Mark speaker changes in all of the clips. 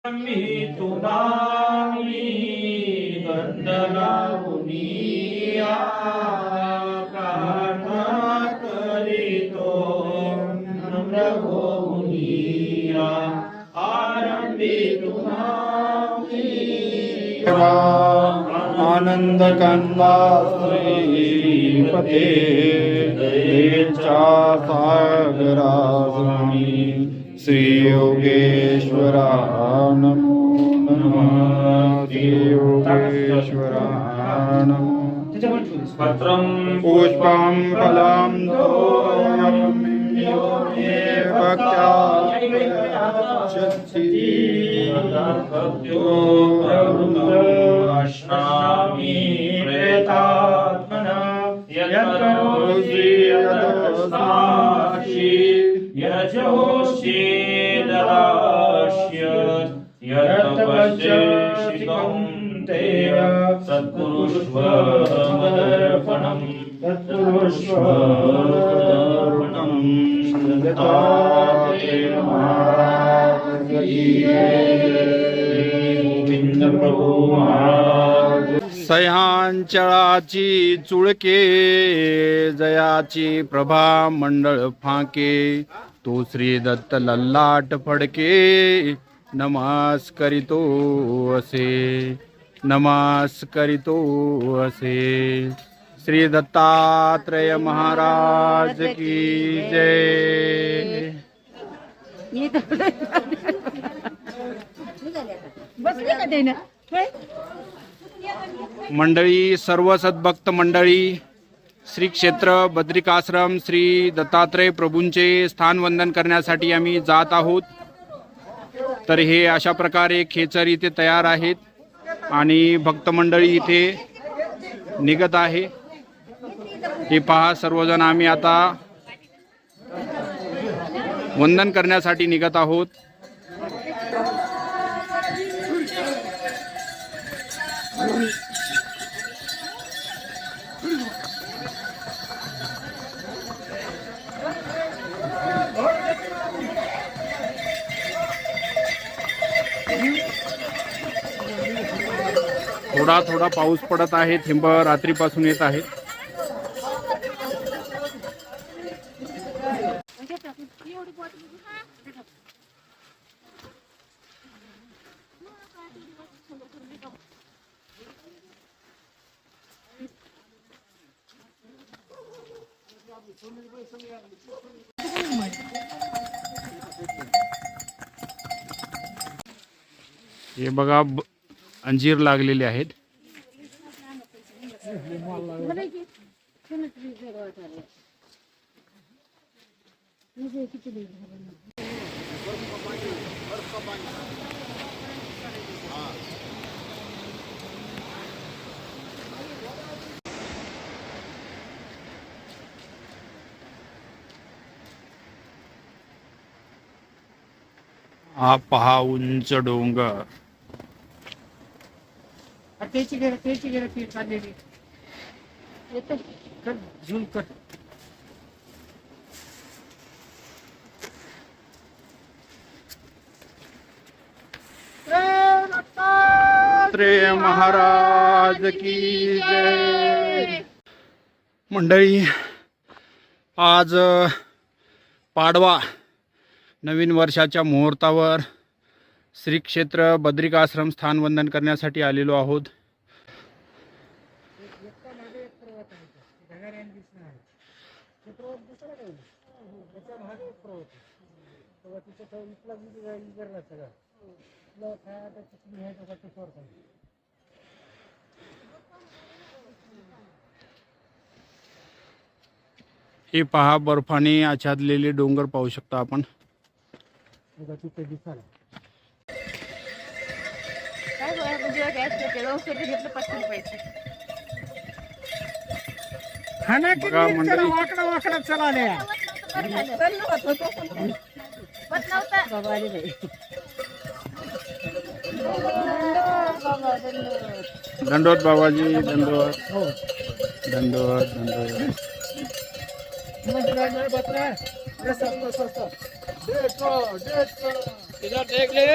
Speaker 1: मी तुनामी गंधला मुनिया प्रार्थना करीतो नम्र हो मुनिया आरंभी तुनामी
Speaker 2: आनंद कंदा श्रीपते देचा सागरा स्वामी श्री योगेश्वरा नमो नमः श्री योगेश्वरा नमो
Speaker 1: पत्रं
Speaker 2: पुष्पं फलं तोयं यो मे भक्त्या
Speaker 1: भक्त्यो प्रवृत्तम् अश्नामि प्रेतात्मना यत्करोषि यदस्मासि यजोषि ददास्य यत्पश्यसि कौन्तेय सत्कुरुष्व मदर्पणम् तत्कुरुष्व मदर्पणम् दत्तात्रेय महाराज की गोविंद प्रभु महाराज
Speaker 2: सह्यांचळाची चुळके जयाची प्रभा मंडळ फाके तो श्री दत्त लल्लाट फडके नमास करीतो असे नमास करीतो असे श्री दत्तात्रेय महाराज की जय। मंडळी सर्व सद्भक्त मंडळी श्री क्षेत्र बद्रिकाश्रम श्री दत्तात्रेय प्रभूंचे स्थानवंदन करण्यासाठी आम्ही जात आहोत। तर हे अशा प्रकारे खेचर इथे तयार आहेत आणि भक्त मंडळी इथे निघत आहे। हे पहा सर्वजण आम्ही आता वंदन करण्यासाठी निघत आहोत। थोडा थोडा पाऊस पडत आहे, थेंब रात्रीपासून येत आहेत। हे बघा अंजीर लागलेले आहेत। हा पहा उंच डोंगर। दत्तात्रेय महाराज की जय। मंडळी आज पाडवा नवीन वर्षाच्या मुहूर्तावर श्री क्षेत्र बद्रिकाश्रम स्थानवंदन करण्यासाठी आलेलो आहोत। हे पहा बर्फाने आच्छादलेले डोंगर पाहू शकता आपण। बघा मंडळी
Speaker 3: वाकडा चलाले
Speaker 2: दंडोत बाबाजी दंडोत दंडोत दंडोत।
Speaker 3: देख ले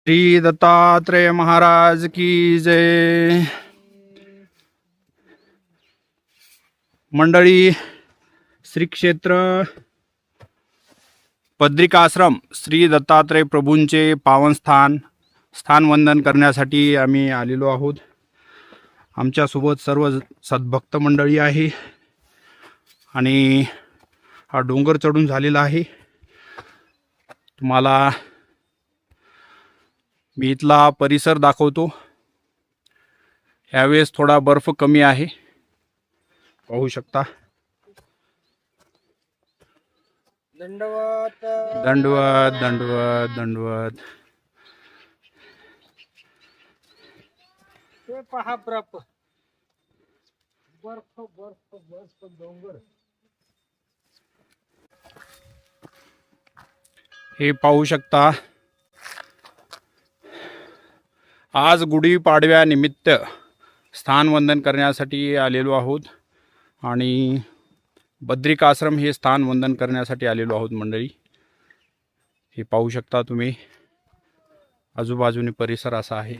Speaker 2: श्री दत्तात्रेय महाराज की जय। मंडळी, श्री क्षेत्र बद्रिकाश्रम श्री दत्तात्रेय प्रभूंचे पावनस्थान स्थानवंदन करण्यासाठी आम्ही आलेलो आहोत। आमच्यासोबत सर्व सद्भक्त मंडळी आहे आणि हा डोंगर चढून झालेला आहे। तुम्हाला मी इथला परिसर दाखवतो। यावेळेस थोडा बर्फ कमी आहे, पाहू शकता।
Speaker 3: दंडवत
Speaker 2: दंडवत दंडवत दंडवत।
Speaker 3: ते पहा बर्फ बर्फ बर्फ बर्फ डोंगर।
Speaker 2: हे पाहू शकता, आज गुढीपाडव्यानिमित्त स्थानवंदन करण्यासाठी आलेलो आहोत आणि बद्रिकाश्रम हे स्थानवंदन करण्यासाठी आलेलो आहोत मंडळी। हे पाहू शकता तुम्ही, आजूबाजूने परिसर असा आहे।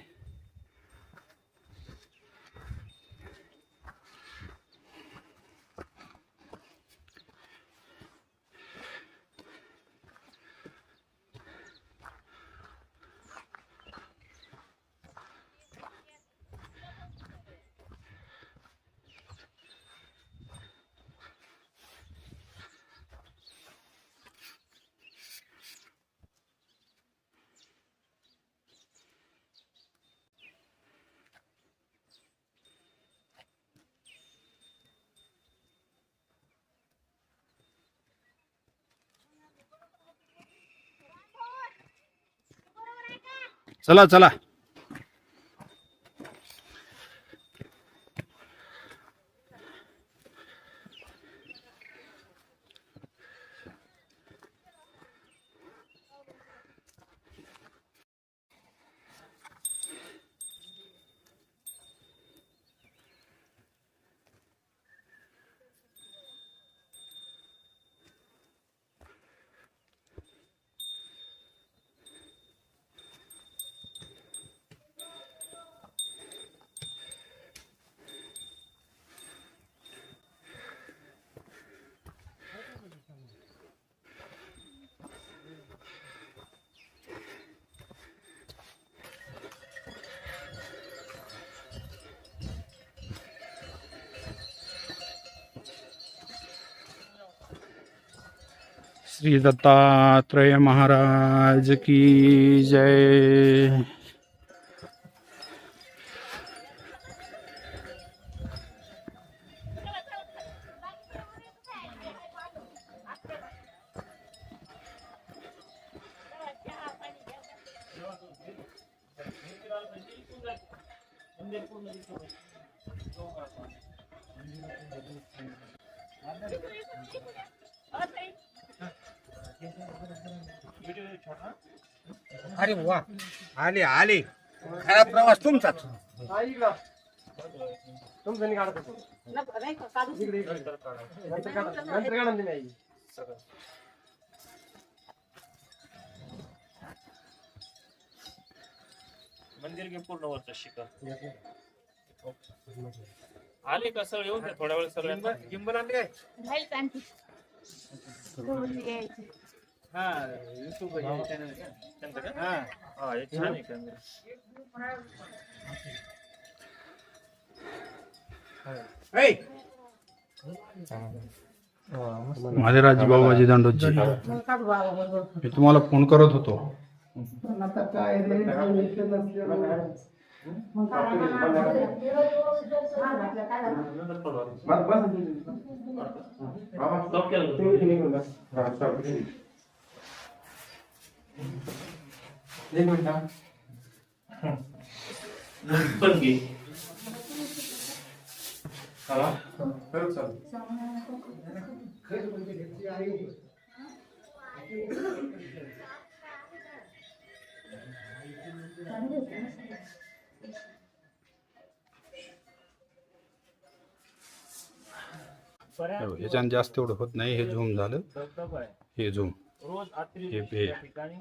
Speaker 2: चला चला। श्री दत्तात्रेय महाराज की जय।
Speaker 3: अरे वा, आले आले। खरा प्रवास तुमचाच। तुमचं नाही काढत नंतर काढून दे नाही।
Speaker 1: मंदिर के पूर्ण वरचा शिखर आले का सगळे येऊन द्या थोड्या वेळ सगळ्यांना।
Speaker 3: गिंबल आणले काय?
Speaker 4: नाही आणखी
Speaker 1: हा YouTube चॅनल आहे का त्यांचं का? हा हे छान आहे कॅमेरा।
Speaker 2: महाराज बाबाजी दांडोजी, मी तुम्हाला फोन करत होतो।
Speaker 1: पण घे
Speaker 2: ह्याच्यानं जास्त एवढं होत नाही। हे झूम झालं, हे झूम
Speaker 1: रोज
Speaker 2: हे
Speaker 1: ठिकाणी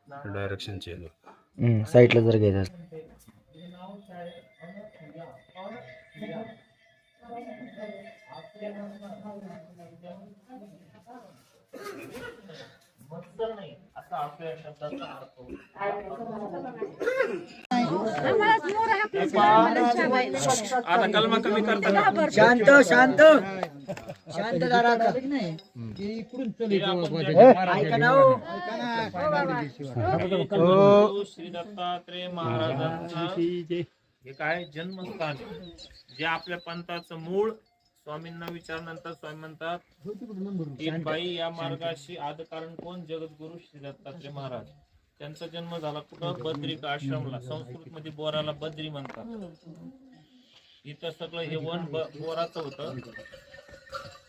Speaker 3: डायरेक्शन चेंज.
Speaker 4: साईडला जर घ्यायचं असेल.
Speaker 1: आता कलमा कमी करता
Speaker 4: शांत शांत शांत जरा ऐका ना हो.
Speaker 1: श्री दत्तात्रय महाराजांचं हे काय जन्मस्थान आहे. जे आपल्या पंथाचं मूळ. स्वामींना विचारल्यानंतर स्वामी म्हणतात की बाई या मार्गाशी आदकारण कोण? जगद्गुरु श्री दत्तात्रय महाराज. त्यांचा जन्म झाला कुठं? बद्रिका आश्रमला. संस्कृत मध्ये बोराला बद्री म्हणतात. इथं सगळं हे वन बोराचं होतं.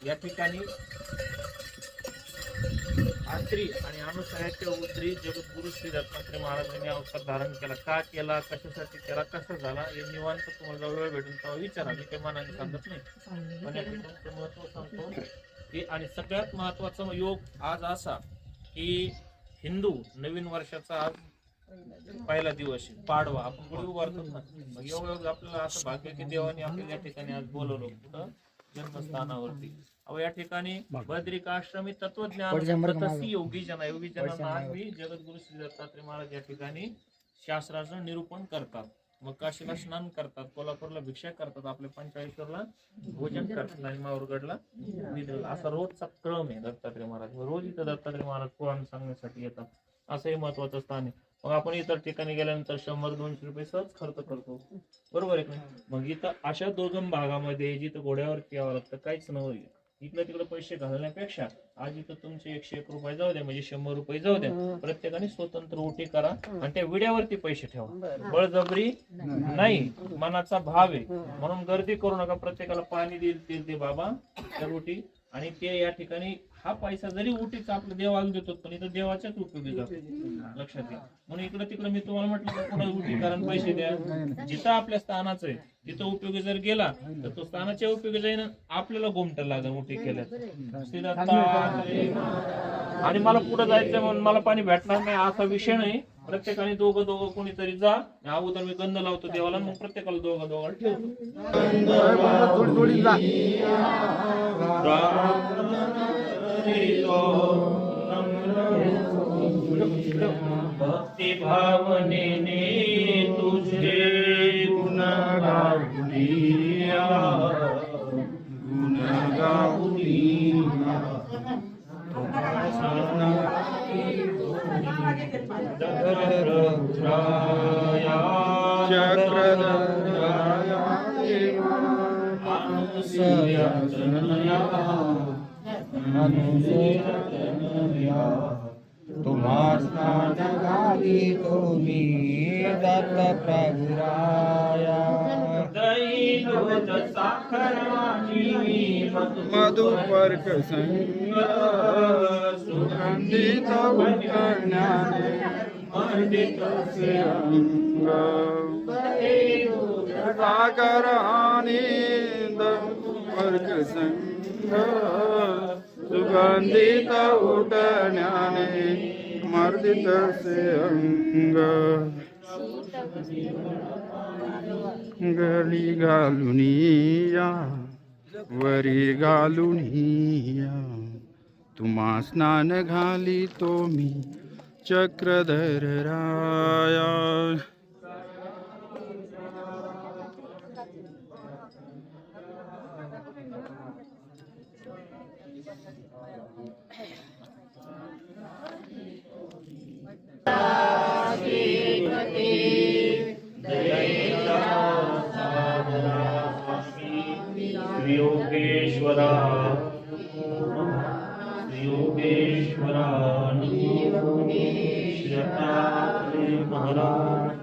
Speaker 1: या ठिकाणी आत्री आणि अनुसयाच्या उद्री जगद्गुरु श्री दत्तात्रय महाराजांनी अवतार धारण केला. का केला, कशासाठी केला, कसा झाला, हे निवांत तुम्हाला वेळ भेटून तेव्हा विचारा. मी काही मनाने सांगत नाही, पण या ठिकाणी महत्व सांगतो की. आणि सगळ्यात महत्वाचा योग आज असा की हिंदू नवीन वर्षाचा आज पहिला दिवस आहे, पाडवा. आपण गुढी उभारतो ना. मग एवढं आपल्याला असं भाग्य की देवाने आपल्याला या ठिकाणी आज बोलवलं कुठं? जन्मस्थानावरती. अहो या ठिकाणी बद्रिका आश्रमी तत्वज्ञान योगी जनांना मी जगद्गुरु श्री दत्तात्रय महाराज या ठिकाणी शास्त्राचं निरूपण करतात. मग काशीला स्नान करतात, कोल्हापूरला भिक्षा करतात, आपल्या पंचाळेश्वरला भोजन करतात आणि माहूरगडला विधीला. असा रोजचा क्रम आहे दत्तात्रय महाराज. रोज इथं दत्तात्रय महाराज पुराण सांगण्यासाठी येतात. असंही महत्वाचं स्थान आहे. मग आपण इतर ठिकाणी गेल्यानंतर 100-200 रुपये सहज खर्च करतो, बरोबर आहे का? मग इथं अशा दुर्गम भागामध्ये जिथं घोड्यावरती यावं लागतं, काहीच नव्हतं. इकडे तिकडे पैसे घालण्यापेक्षा आज इथं तुमचे 101 रुपये जाऊ द्या, म्हणजे 100 रुपये जाऊ द्या, प्रत्येकाने स्वतंत्र उठी करा आणि त्या विड्यावरती पैसे ठेवा. बळजबरी नाही, मनाचा भाव आहे. म्हणून गर्दी करू नका. प्रत्येकाला पाणी देईल ते बाबा त्या उठी. आणि ते या ठिकाणी हा पैसा जरी उठीचा आपल्या देवाला देतो, पण इथं देवाच्याच उपयोगी जातो, लक्षात घ्या. म्हणून इकडे तिकडे मी तुम्हाला म्हटलं कोणा उठी कारण पैसे द्या. जिथं आपल्या स्थानाचं आहे तिथं उपयोगी जर गेला तर तो स्थानाच्या उपयोगी जाईन, आपल्याला गोमट लागेल उठी केल्यास. आणि मला पुढे जायचं म्हणून मला पाणी भेटणार नाही असा विषय नाही. प्रत्येकाने दोघं कोणीतरी जा. अगोदर मी गंध लावतो देवाला, मग प्रत्येकाला दोघं ठेवतो. भक्ती भावनेने तुझे गुण गाऊनिया, गुण गाऊनिया. चक्रधराया
Speaker 4: तुम्हा स्नान घाली तुम्ही दत्त प्रभुराया.
Speaker 1: दही दूध साखर वाणी
Speaker 2: मधुपर्क संग सुगंधित ज्ञाने मंडित अंग. सागर हानी मधुपर्क संग सुगंधित उठण्याने मर्दित से अंग. गली घालुनिया वरी घालुनिया, तुम्हा स्नान घाली तो मी चक्रधर राया.
Speaker 1: योगेश्वरा योगेश्वरा महाराज.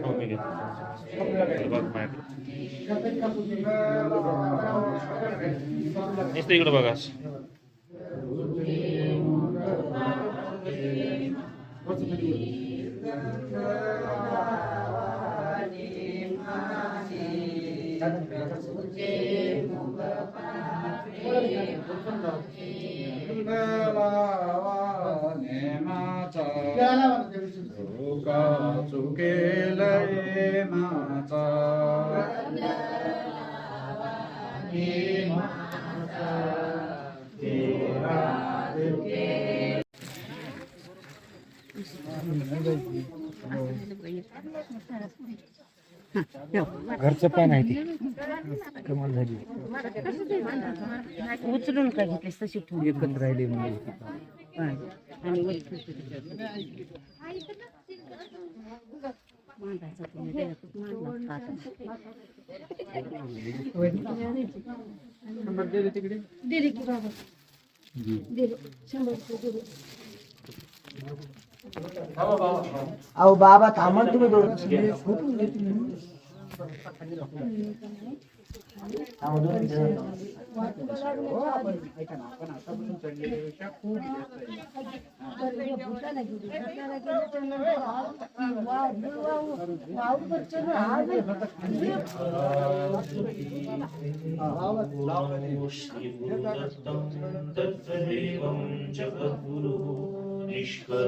Speaker 1: हो, मी घेतो. बघ माझ्याकडे. नुसतं इकडे बघा.
Speaker 4: घरचं पण आहे ते कमाल झाली
Speaker 5: उचलून काय घेतले तशी ठेवून
Speaker 4: एकत्र राहिले म्हणजे
Speaker 5: आणि बांधायचा तुम्ही त्याच्यातच मांडला आता. दिले की बाबा दिले 100 रुपये दिले.
Speaker 4: अहो बाबा थांबा तुम्ही दोन फोटो घेतले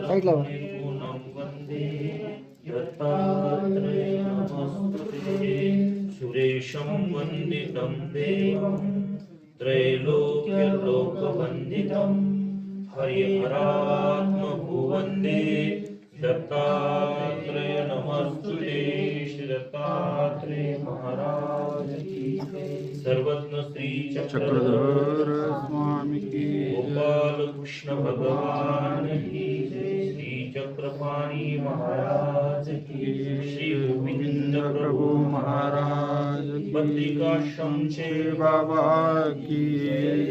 Speaker 4: साईडला
Speaker 1: सुरेशं वन्दितं देवं त्रैलोक्यलोकवन्दितं हरिहरात्मभुवन्दे दत्तात्रेय नमस्तुते. श्री दत्तात्रेय महाराज की सर्वज्ञ श्री चक्रधर
Speaker 2: स्वामी की
Speaker 1: गोपाल कृष्ण भगवान की श्री चक्रपाणी महाराज की श्री गोविंद प्रभु महाराज बद्रिकाश्रम चे
Speaker 2: बाबा की जय.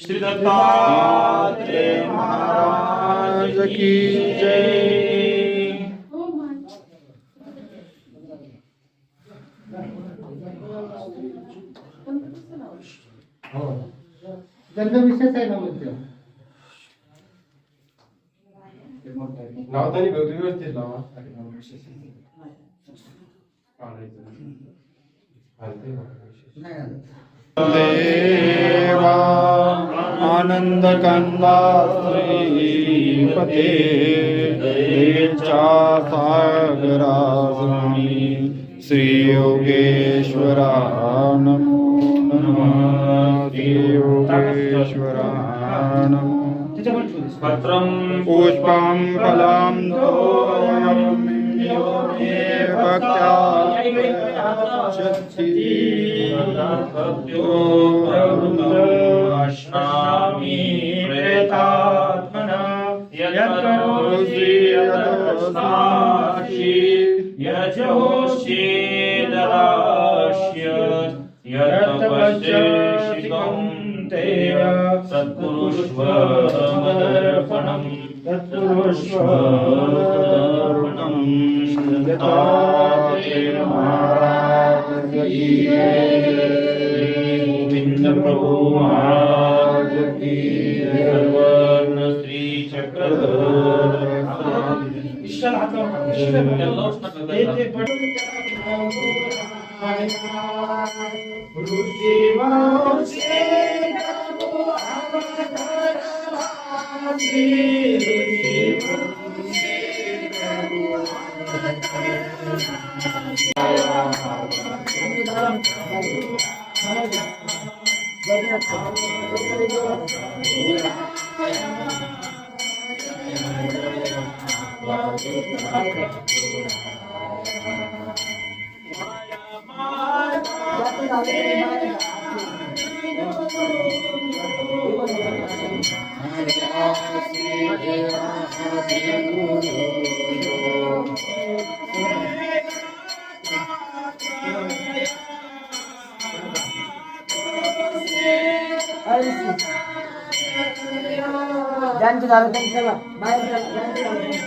Speaker 1: श्री दत्तात्रेय महाराज की जय.
Speaker 3: त्यांचा विषयच आहे ना मग लावताना व्यवस्थित लावा.
Speaker 2: देवा आनंद कंदा श्रीपते दयेच्या सागरा स्वामी श्री योगेश्वरा नमो नमः. श्री योगेश्वरा नमो. पुष्पं फलं तोयं यो मे भक्त्या
Speaker 1: अश्नामि प्रेतात्मना यत्करोषि यदस्नासि यजोषि ददास्यत् यत्तपस्यसि कौन्तेय सत्कुरुष्व मदर्पणम् तत्कुरुष्व मदर्पणम्. दत्तात्रेय महाराज की जय. गोविंद प्रभु महाराज की जय. सर्वज्ञ श्री चक्रधर
Speaker 4: ज्यांचं झालं त्यांचं चला बाहेर चला, ज्यांचं झालं त्यांचं.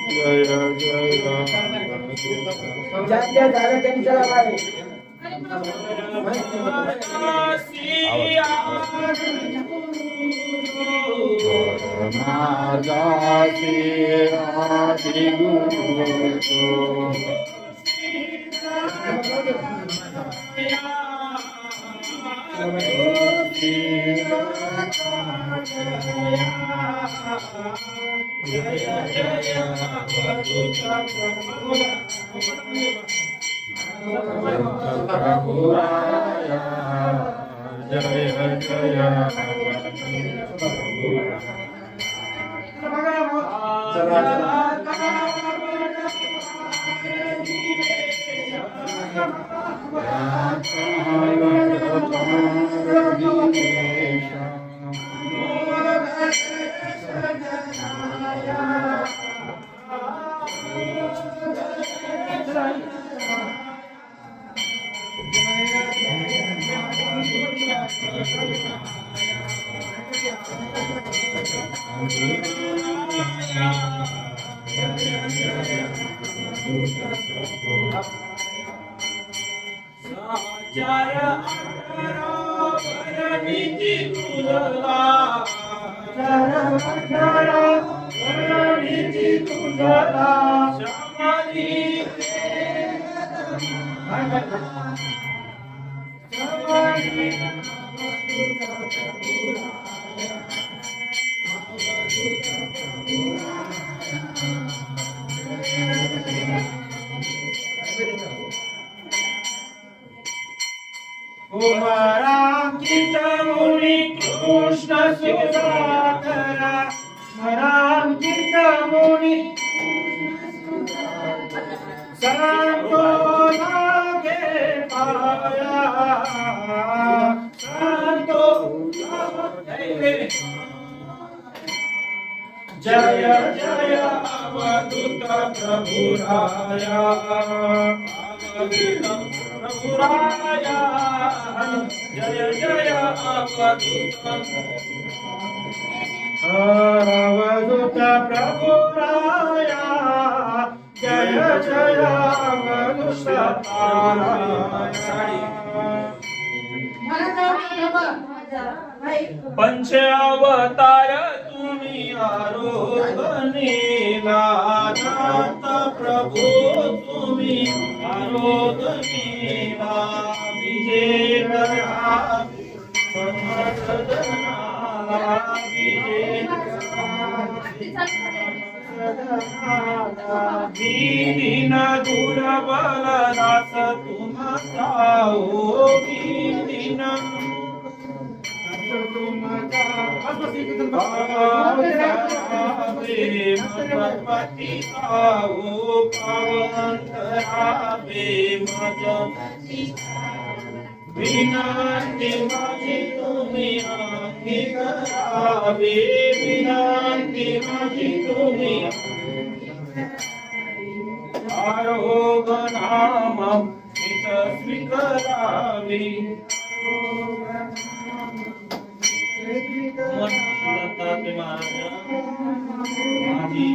Speaker 2: जय जय
Speaker 4: ज्यांच्या झालं त्यांनी चला बाहेर.
Speaker 2: मार्गासी आदि गुरु जय
Speaker 6: कृष्ण सुधाकरा रामकृष्ण मुनि संतो लागे पाया संतो जय जय अवधूत प्रभु राया प्रभु राया जय जय अवधूत प्रभु राया जय जय अवधूत पंच अवतार तुम्ही आरोधनीला नाथ प्रभु तुम्ही आरोधनीला विजय करा दीन दुर्बल दास तुम जाओ दीन पति आओ पवंतरावे मजमती विनंती माझी तुम्ही अंगीकारावे विनंती माझी तुम्ही आरोग नाम स्वीकारावे माझी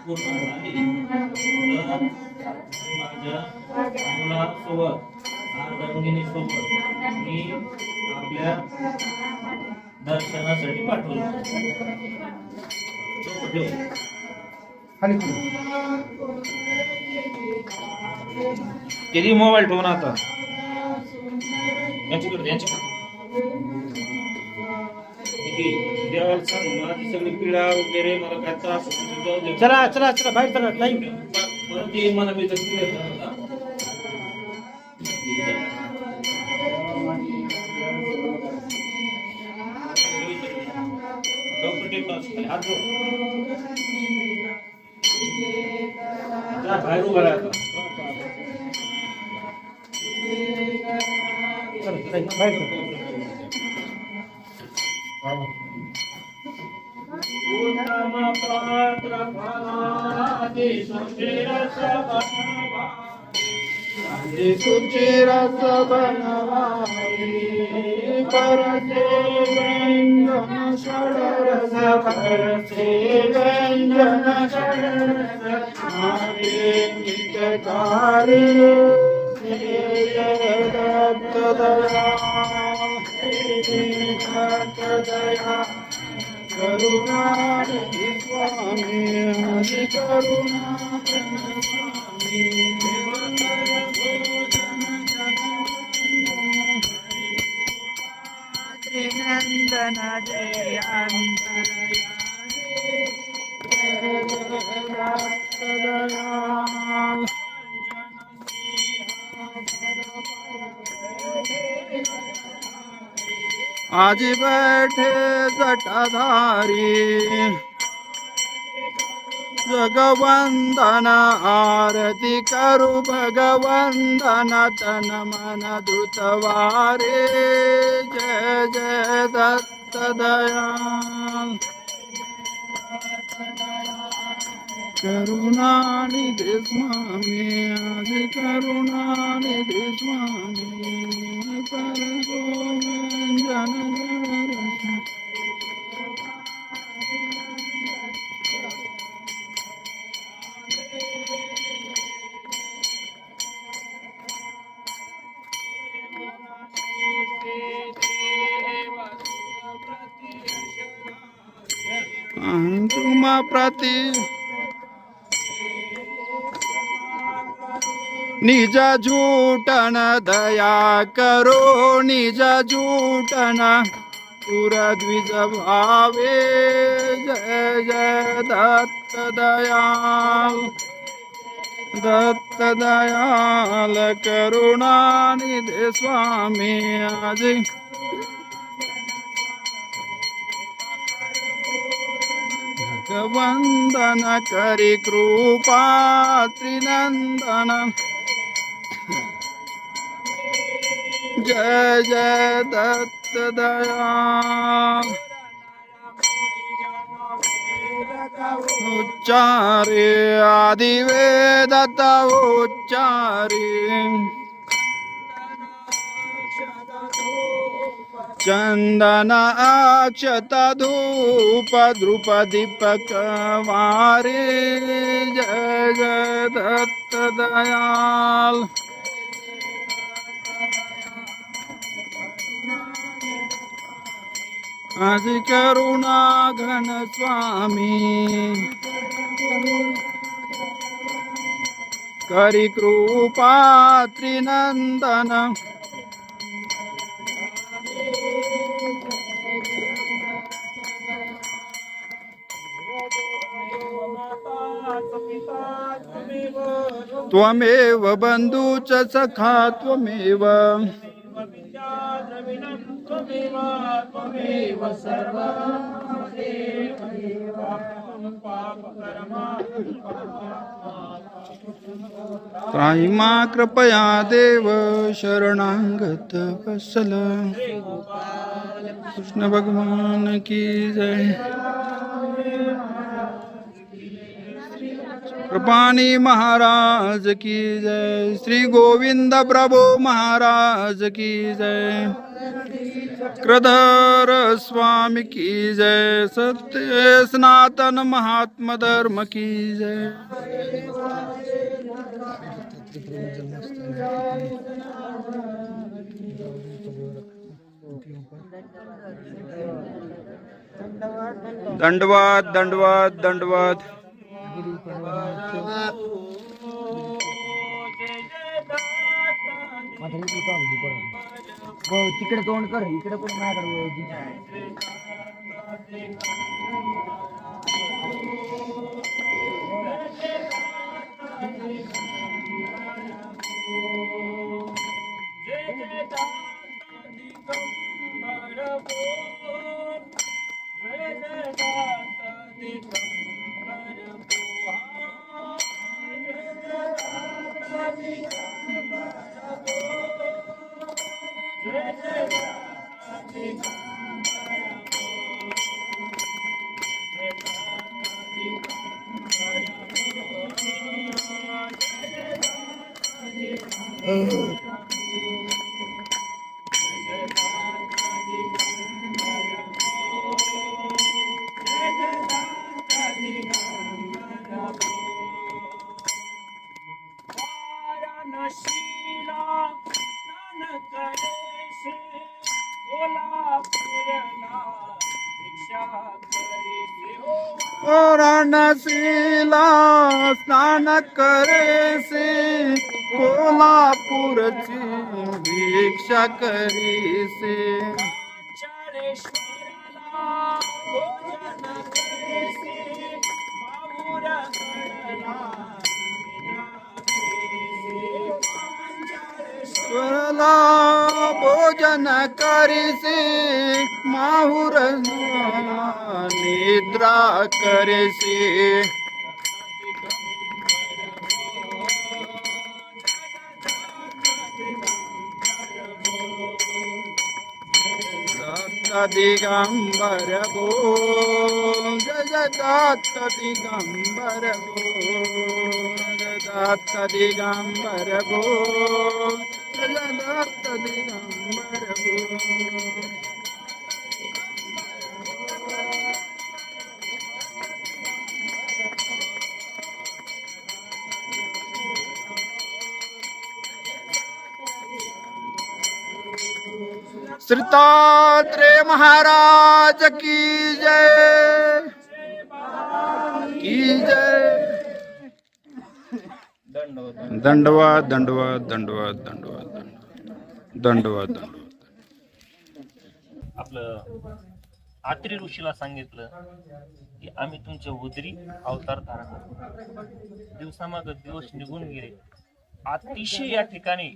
Speaker 6: पूर्ण झाली माझ्या मुलासोबत अर्धांगिनीसोबत मी आपल्या दर्शनासाठी पाठवलं. किती मोबाईल ठेवून आता यांच्याकडे देवाला सांग माझी सगळी पिढा वगैरे मला काय त्रास जाऊ दे. चला चला चला बाहेर चला नाही परत येईल मला मी बाहेर उभा राहतो उत्तम पात्र फलादि सुशील सभा
Speaker 2: सुचि रस बनवाई परसे व्यंजन षडरस परसे व्यंजन षडरस हरे नितकारी दत्त दया दत्त दया करुणा स्वामी हरि करुणा स्वामी नंदन जय आज बैठे जटाधारी जगवंदन आरती करू भगवंदन तन मन धृतवारे जय जय दत्त दयाल करुणानिधि स्वामी आदि करुणानिधि स्वामी पर गोविंदन तुम प्रति निज झूठन दया करो निज झूठन पुर द्विज भावे जय जय दत्त दयाल दत्त दयाल करुणानिधि स्वामी आज वंदन करि कृपा त्रिनंदन जय जय दत्त दयाल उच्चारे आदि वेदत उच्चारे चंदन अक्षत धूप द्रुप दीपक वारे जय जय दत्त दयाल आज करुणा घन स्वामी करि कृपा त्रिनंदन त्वमेव बंधू च सखा त्वमेव त्राहि मा कृपया देव शरणागत वत्सल कृष्ण भगवान की जय कृपाणी महाराज की जय श्री गोविंद प्रभु महाराज की जय कृधर स्वामी की जय सत्य सनातन महात्मा धर्म की जय दंडवाद दंडवाद दंडवाद
Speaker 4: तिकडे तोंड कर इकडे पण माझ्याकडे
Speaker 2: वाराणसीला स्नान करेसे कोल्हापूरची भिक्षा करीसे स्वरला भोजन करीसे माहुर निद्रा करेसे दत्त दिगंबर बोल जय दत्त दिगंबर बोल दत्त दिगंबर बोल जय दत्त दिगंबर बोल श्री दत्तात्रेय महाराज की जय की जय। दंडवाद दंडवाद दंडवाद दंडवाद दंडवाद दंडवाद।
Speaker 6: आपलं आत्री ऋषीला सांगितलं की आम्ही तुमच्या उदरी अवतार धारण करतो. दिवसामागे दिवस निघून गेले. अतिशय या ठिकाणी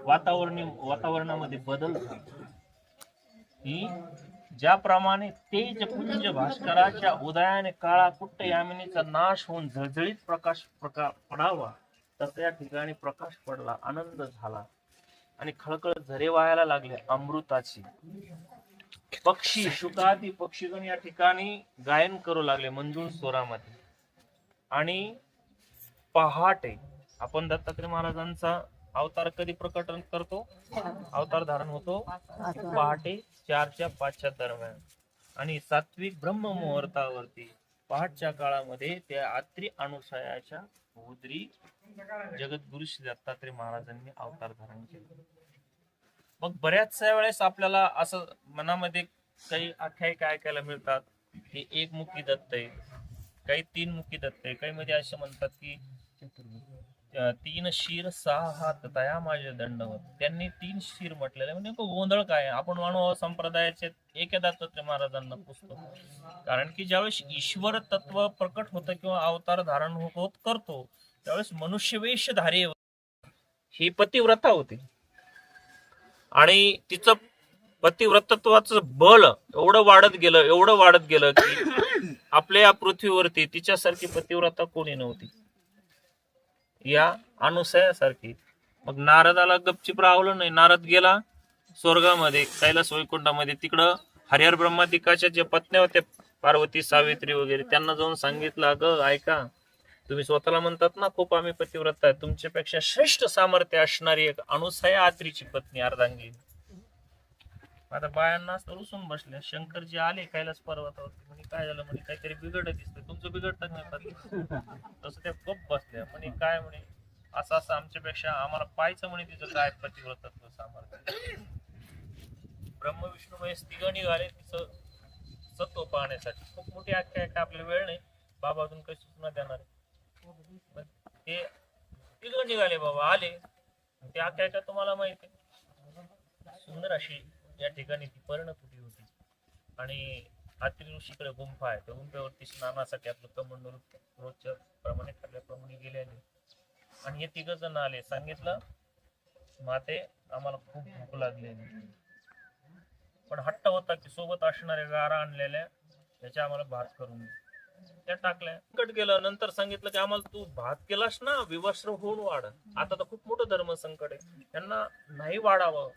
Speaker 6: वातावरणामध्ये बदल झाला. ही ज्याप्रमाणे तेज पुंज भास्कराच्या उदयाने काळा कुट्ट यामिनीचा नाश होऊन झळझळीत प्रकाश पडावा तसा या ठिकाणी प्रकाश पडला. आनंद झाला आणि खळखळ झरे वाहायला लागले अमृताची. पक्षी शुकादी पक्षीगण या ठिकाणी गायन करू लागले मंजूळ स्वरामध्ये. आणि पहाटे आपण दत्तात्रय महाराजांचा अवतार कधी प्रकटन करतो? अवतार धारण होतो पहाटे 4-5 दरम्यान. आणि सात्विक ब्रह्म मुहूर्तावरती पहाटच्या काळामध्ये त्या आत्री अनुसयाच्या उदरी जगद्गुरु श्री दत्तात्रय महाराजांनी अवतार धारण केले. मग बऱ्याचशा वेळेस आपल्याला असं मनामध्ये काही आख्यायिका ऐकायला मिळतात की एकमुखी दत्त आहे, काही 3 मुखी दत्त आहे, काही मध्ये असं म्हणतात की 3 शीर 6 हात तया माझे दंडवत. त्यांनी 3 शीर म्हटलेले म्हणजे गोंधळ काय. आपण मानव संप्रदायाचे एक दत्तात्रय महाराजांना पुसतो. कारण की ज्यावेळेस ईश्वर तत्व प्रकट होतं किंवा अवतार धारण होत करतो त्यावेळेस मनुष्यवेशधारी ही पतिव्रता होती. आणि तिचं पतिव्रतत्वाचं बल एवढं वाढत गेलं की आपल्या या पृथ्वीवरती तिच्यासारखी पतिव्रता कोणी नव्हती, या अनुसयासारखी. मग नारदाला गपचिप रावलं नाही. नारद गेला स्वर्गामध्ये, कैलास वैकुंठामध्ये. तिकडं हरिहर ब्रह्मादिकाच्या ज्या पत्न्या होत्या पार्वती सावित्री वगैरे, त्यांना जाऊन सांगितलं अगं ऐका, तुम्ही स्वतःला म्हणतात ना खूप आम्ही पतिव्रता आहे, तुमच्यापेक्षा श्रेष्ठ सामर्थ्य असणारी एक अनुसया आत्रीची पत्नी अर्धांगी. आता बायांना रुसून बसल्या. शंकरजी आले कैलास पर्वतावरती. म्हणे काय झालं? म्हणे काहीतरी बिघडत दिसतंय. तुमचं बिघडतं नाही पती? तसं त्या गप्प बसल्या. म्हणे काय? म्हणे असं असं आमच्यापेक्षा आम्हाला पाहायचं म्हणे तिचं काय पतिव्रतत्व सामर्थ्य. ब्रह्म विष्णू महेश तिघं निघाले तिचं सत्व पाहण्यासाठी. खूप मोठी आख्यायिका, आपल्याला वेळ नाही, बाबा अजून काही सूचना देणार आहे. ते तिघं निघाले बाबा, आले. ते आख्यायिका तुम्हाला माहिती आहे. सुंदर अशी या ठिकाणी ती पर्णकुटी होती आणि आत्री ऋषीकडे गुंफा आहे. त्या गुंफेवरती स्नानासाठी आपलं कमंडल रोजच्या प्रमाणे ठरल्याप्रमाणे गेलेले. आणि हे 3 जण आले. सांगितलं माते आम्हाला खूप भूक लागलेली, पण हट्ट होता की सोबत असणाऱ्या गारा आणलेल्या त्याच्या आम्हाला भात करून दे. त्या टाकल्या. संकट गेलं. नंतर सांगितलं की आम्हाला तू भात केलास ना विवस्त्र होऊन वाढ. आता तर खूप मोठं धर्म संकट आहे, त्यांना नाही वाढावं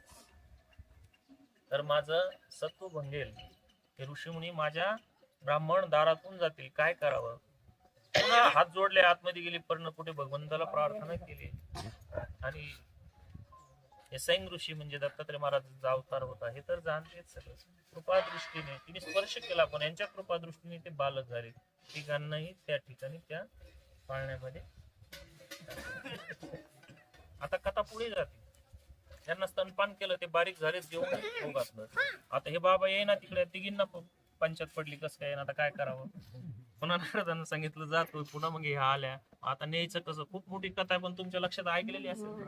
Speaker 6: तर माझं सत्व भंगेल. हे ऋषीमुनी माझ्या ब्राह्मण दारातून जातील, काय करावं? पुन्हा हात जोडले, आतमध्ये गेली, पर्णकुटी भगवंताला प्रार्थना केली आणि हे सैन ऋषी म्हणजे दत्तात्रय महाराजांचा अवतार होता हे तर जाणतेच सगळं. कृपा दृष्टीने तिने स्पर्श केला पण यांच्या कृपा दृष्टीने ते बालक झाले. तिघांनाही त्या ठिकाणी त्या पाळण्यामध्ये आता कथा पुढे जाते. त्यांना स्तनपान केलं ते बारीक झाले जेवण घातलं. आता हे बाबा येईना तिकडे तिघींना पंचायत पडली कसं काय आता काय करावं. पुन्हा नारदांना सांगितलं जातो पुन्हा मग ह्या आल्या. आता न्यायचं कसं खूप मोठी कथा आहे पण तुमच्या लक्षात ऐकलेली असेल.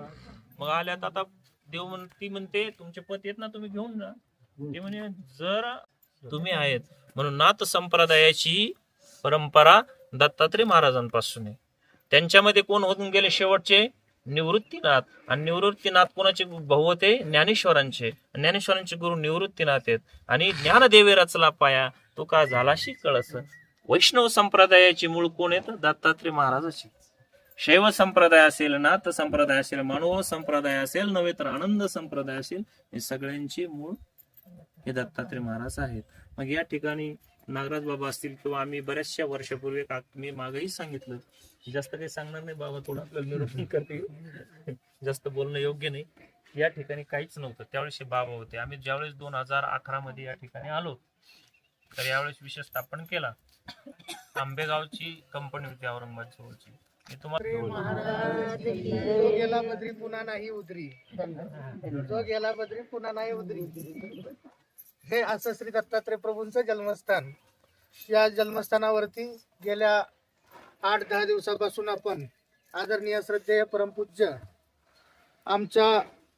Speaker 6: मग आल्यात आता देव ती म्हणते तुमचे पती आहेत ना तुम्ही घेऊन जा. ते म्हणे जर तुम्ही आहेत म्हणून नाथ संप्रदायाची परंपरा दत्तात्रय महाराजांपासून आहे. त्यांच्यामध्ये कोण होऊन गेले शेवटचे निवृत्तीनाथ. आणि निवृत्तीनाथ कोणाचे भाऊ होते ज्ञानेश्वरांचे. ज्ञानेश्वरांचे गुरु निवृत्तीनाथ आहेत. आणि ज्ञानदेवे रचला पाया तो का झालाशी कळस. वैष्णव संप्रदायाची मूळ कोण आहेत दत्तात्रय महाराजाची. शैव संप्रदाय असेल नाथ संप्रदाय असेल मानव संप्रदाय असेल नव्हे तर आनंद संप्रदाय असेल हे सगळ्यांचे मूळ हे दत्तात्रय महाराज आहेत. मग या ठिकाणी नागराज बाबा असतील किंवा आम्ही बऱ्याचशा वर्षापूर्वी मी मागेही सांगितलं जास्त काही सांगणार नाही बाबा थोडं आपल्याला निरोप करते जास्त बोलणं योग्य नाही. या ठिकाणी काहीच नव्हतं त्यावेळेस हे बाबा होते. आम्ही ज्यावेळेस 2018 मध्ये या ठिकाणी आलो तर यावेळेस विषय स्थापन केला. आंबेगावची कंपनी होती औरंगाबाद जवळची. मी तुम्हाला
Speaker 7: जो गेला बद्री पुन्हा नाही उतरी. जो गेला बद्री पुन्हा नाही उतरी. हे असं श्री दत्तात्रय प्रभूंचं जन्मस्थान. या जन्मस्थानावरती गेल्या 8-10 दिवसापासून आपण आदरणीय श्रद्धेय परमपूज्य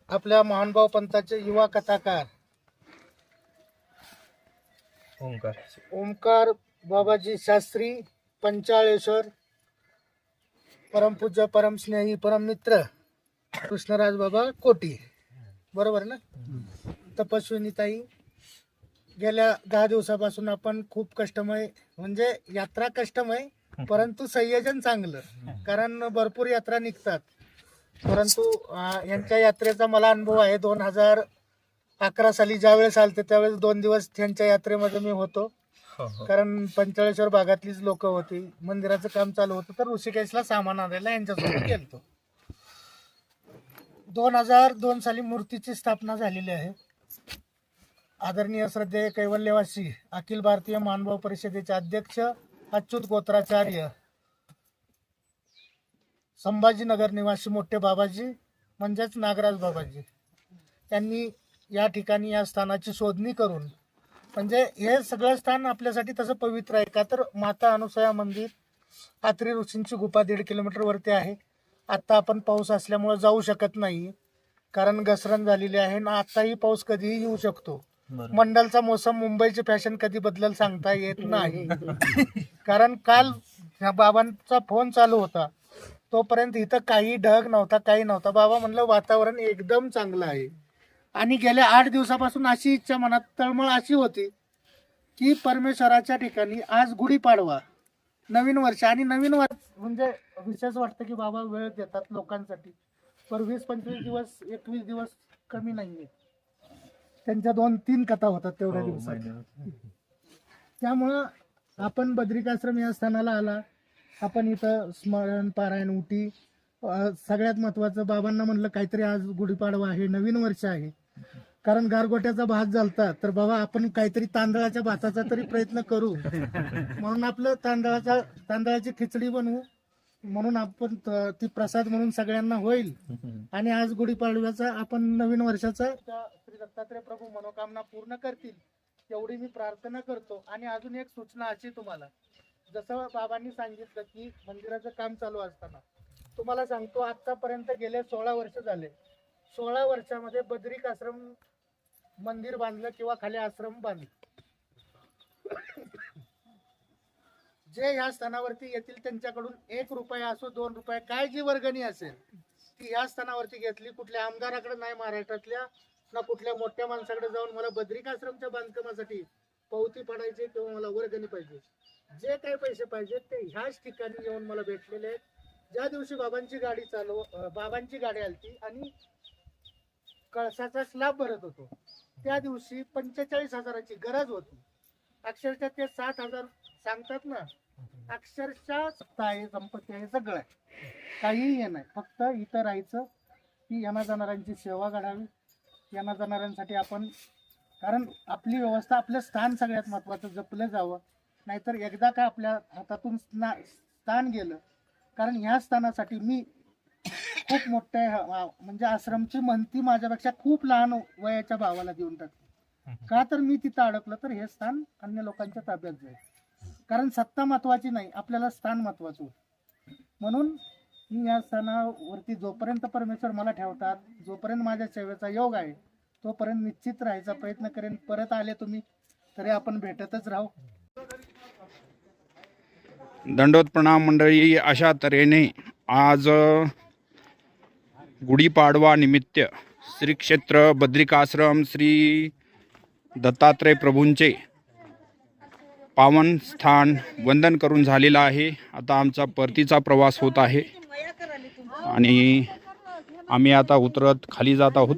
Speaker 7: आपल्या महानुभाव पंथाचे युवा कथाकार ओंकार बाबाजी शास्त्री पंचाळेश्वर परमपूज्य परमस्नेही परममित्र कृष्णराज बाबा कोटी बरोबर ना तपस्विनीताई गेल्या 10 दिवसापासून आपण खूप कष्टमय म्हणजे यात्रा कष्टमय परंतु संयोजन चांगलं. कारण भरपूर यात्रा निघतात परंतु यांच्या यात्रेचा मला अनुभव आहे. 2011 साली ज्यावेळेस आलते त्यावेळेस 2 दिवस त्यांच्या यात्रेमध्ये मी होतो. कारण पंचाळेश्वर भागातलीच लोक होती. मंदिराचं काम चालू होतं तर ऋषिकेशला सामान आणायला यांच्यासोबत गेलतो. 2002 साली मूर्तीची स्थापना झालेली आहे. आदरणीय श्रद्धेय कैवल्यवासी अखिल भारतीय मानभाव परिषदेचे अध्यक्ष अच्युत गोत्राचार्य संभाजीनगर निवासी मोठे बाबाजी म्हणजेच नागराज बाबाजी यांनी या ठिकाणी या स्थानाची शोधणी करून म्हणजे हे सगळं स्थान आपल्यासाठी तसं पवित्र आहे. का तर माता अनुसया मंदिर आत्री ऋषींची गुफा 1.5 किलोमीटर वरती आहे. आता आपण पाऊस असल्यामुळे जाऊ शकत नाही कारण घसरण झालेली आहे आणि आताही पाऊस कधीही येऊ शकतो. मंडलचा मोसम मुंबईची फॅशन कधी बदलल सांगता येत नाही. कारण काल बाबांचा फोन चालू होता तोपर्यंत इथं काही ढग नव्हता काही नव्हता. बाबा म्हणलं वातावरण एकदम चांगलं आहे. आणि गेल्या 8 दिवसापासून अशी इच्छा मनात तळमळ अशी होती की परमेश्वराच्या ठिकाणी आज गुढीपाडवा नवीन वर्ष आणि नवीन वर्ष म्हणजे विशेष वाटतं की बाबा वेळ देतात लोकांसाठी. पर 20-25 दिवस 21 दिवस कमी नाहीये. त्यांच्या 2-3 कथा होतात तेवढ्या दिवसात. त्यामुळं आपण बद्रिकाश्रम या स्थानाला आला. आपण इथं स्मरण पारायण उटी सगळ्यात महत्वाचं बाबांना म्हणलं काहीतरी आज गुढीपाडवा आहे नवीन वर्ष आहे. कारण गारगोट्याचा भात झालता तर बाबा आपण काहीतरी तांदळाच्या भाताचा तरी प्रयत्न करू म्हणून आपलं तांदळाची खिचडी बनवू म्हणून आपण ती प्रसाद म्हणून सगळ्यांना होईल. आणि आज गुढीपाडव्याचा आपण नवीन वर्षाचा श्री दत्तात्रय प्रभू मनोकामना पूर्ण करतील एवढी मी प्रार्थना करतो. आणि अजून एक सूचना अशी तुम्हाला जसं बाबांनी सांगितलं की मंदिराचं काम चालू असताना तुम्हाला सांगतो आतापर्यंत गेले 16 वर्ष झाले. 16 वर्षामध्ये बद्रिक आश्रम मंदिर बांधलं किंवा खाली आश्रम बांधलं. जे या स्थानावरती येतील त्यांच्याकडून 1 रुपया असो 2 रुपये काय जी वर्गणी असेल ती या स्थानावरती घेतली. कुठल्या आमदाराकडे नाही महाराष्ट्रातल्या ना कुठल्या मोठ्या माणसाकडे जाऊन मला बद्रिक आश्रमच्या बांधकामासाठी पावती पडायची किंवा मला वर्गणी पाहिजे जे काही पैसे पाहिजे ते ह्याच ठिकाणी येऊन मला भेटलेले आहेत. ज्या दिवशी बाबांची गाडी आलती आणि कळसाचा स्लॅब भरत होतो त्या दिवशी 45,000ची गरज होती. अक्षरशः ते 7,000 सांगतात ना. अक्षरशः आहे संपत्ती आहे सगळं काहीही हे नाही फक्त इथं राहायचं की येण्या जाणाऱ्यांची सेवा घडावी, येण्या जाणाऱ्यांसाठी आपण, कारण आपली व्यवस्था, आपलं स्थान सगळ्यात महत्त्वाचं जपलं जावं, नाहीतर एकदा का आपल्या हातातून स्थान गेलं, कारण ह्या स्थानासाठी मी खूप मोठ्या म्हणजे आश्रमची म्हणती माझ्यापेक्षा खूप लहान वयाच्या भावाला देऊन टाकली, का तर मी तिथं अडकलं तर हे स्थान अन्य लोकांच्या ताब्यात जाईल, कारण सत्ता महत्वाची नाही, आपल्याला स्थान महत्वाचं होतं. म्हणून मी या स्थानावरती जोपर्यंत परमेश्वर मला ठेवतात, जोपर्यंत माझ्या सेवेचा योग आहे, तोपर्यंत निश्चित राहायचा प्रयत्न करेन. परत आले तुम्ही तरी आपण भेटतच राहू.
Speaker 2: दंडोत प्रणाम मंडळी. अशा तऱ्हेने आज गुढीपाडवा निमित्त श्री क्षेत्र बद्रिकाश्रम श्री दत्तात्रय प्रभूंचे पावन स्थान वंदन करून झालेला आहे. आता आमचा परतीचा प्रवास होत आहे आणि आम्ही आता उतरत खाली जात आहोत.